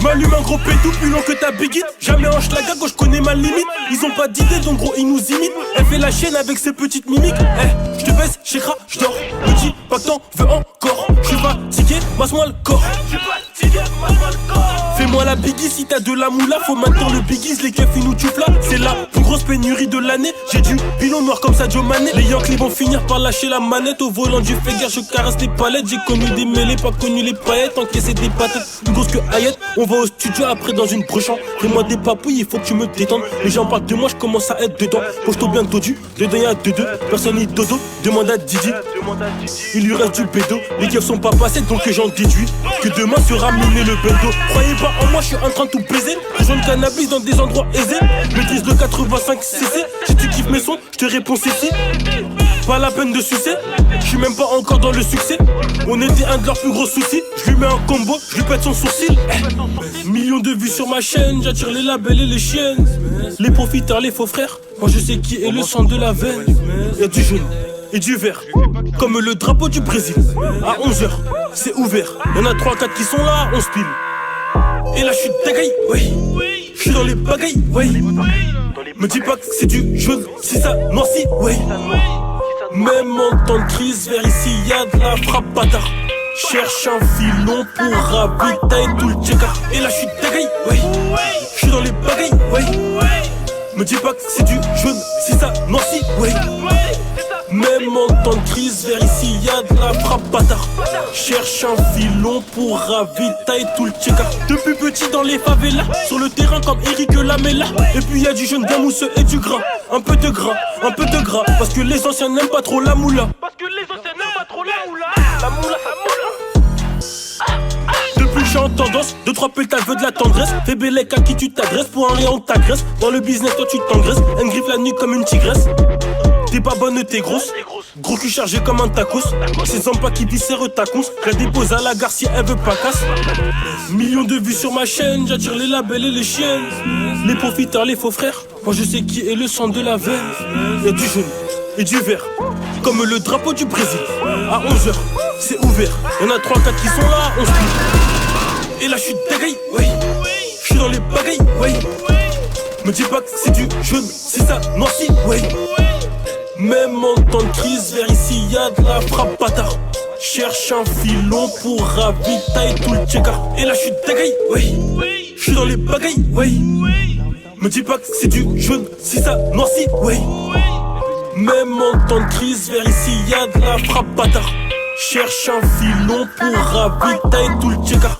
J'm'allume un gros pétou plus long que ta biguite. Jamais en schlaga quand j'connais ma limite. Ils ont pas d'idée donc gros ils nous imitent. Elle fait la chienne avec ses petites mimiques. Eh, j'te baisse, j'écrase, j'dors. Me dis pas que t'en veux encore. J'suis fatigué, masse-moi le corps. Fais-moi la biggie si t'as de la moula. Faut maintenant le biggies, les keufs ils nous tuffent là. C'est la plus grosse pénurie de l'année. J'ai du pilon noir comme Sadio Mané. Les Yankees vont finir par lâcher la manette. Au volant du Fégare je caresse les palettes. J'ai connu des mêlées, pas connu les paillettes. Encaisser des patates, plus grosses que Hayat. On va au studio après dans une brochant. Fais-moi des papouilles, il faut que tu me détendes. Les gens parlent de moi, je commence à être dedans. Poche-toi bien dodu, dedans y'a 2-2. Personne n'y dodo, demande à Didi. Il lui reste du bédo. Les keufs sont pas passés donc que j'en déduis que demain sera miné le bendo. Croyez pas en moi, je suis en train de tout baiser. Joint de cannabis dans des endroits aisés. Maîtrise le 85 cc. Si tu kiffes mes sons, je te réponds ceci. Pas la peine de sucer, je suis même pas encore dans le succès. On était un de leurs plus gros soucis. Je lui mets un combo, je lui pète son sourcil. Millions de vues sur ma chaîne, j'attire les labels et les chiennes. Les profiteurs, les faux frères. Moi je sais qui est le sang de la veine. Y'a du jaune et du vert, comme le drapeau du Brésil. À 11h, c'est ouvert. Y'en a 3-4 qui sont là, on se pile. Et là je suis dagaille, oui. Je suis dans les bagailles, oui. Me dis pas que c'est du jaune, si ça noircit, oui. Même en temps de crise, vers ici y'a de la frappe bâtard. Cherche un filon pour ravitailler tout le tchèque. Et là je suis dagaille, oui. Je suis dans les bagailles, oui. Me dis pas que c'est du jaune, si ça noircit, oui. Même en temps de crise, vers ici y'a de la frappe bâtard. Cherche un filon pour ravitailler tout le tchèque. Depuis petit dans les favelas, sur le terrain comme Eric Lamela. Et puis y'a du jaune, bien mousseux et du gras. Un peu de gras, un peu de gras. Parce que les anciens n'aiment pas trop la moula. La moula. Depuis que je suis en tendance, 2-3 pétales veut de la tendresse. Fais bélec à qui tu t'adresses, pour un rayon t'agresses. Dans le business toi tu t'engraisses, elle griffe la nuque comme une tigresse. T'es pas bonne, t'es grosse. Gros cul chargé comme un tacos. C'est Zampa qui dissère ta conce. Je la dépose à la gare si elle veut pas casse. Millions de vues sur ma chaîne, j'attire les labels et les chiennes. Les profiteurs, les faux frères. Moi je sais qui est le sang de la veine. Y'a du jaune et du vert, comme le drapeau du Brésil. À 11h, c'est ouvert. Y'en a 3-4 qui sont là, on se plie. Et là je suis dagaille, oui. Je suis dans les bagailles, oui. Me dis pas que c'est du jaune, si ça noircit, oui. Même en temps de crise, vers ici y'a de la frappe bâtard. Cherche un filon pour ravitailler tout le tchèque. Et là je suis dagaille, oui. Je suis dans les bagailles, oui. Me dis pas que c'est du jaune, si ça noircit, oui. Même en temps de crise, vers ici y'a de la frappe bâtard. Cherche un filon pour ravitailler tout le tchèque.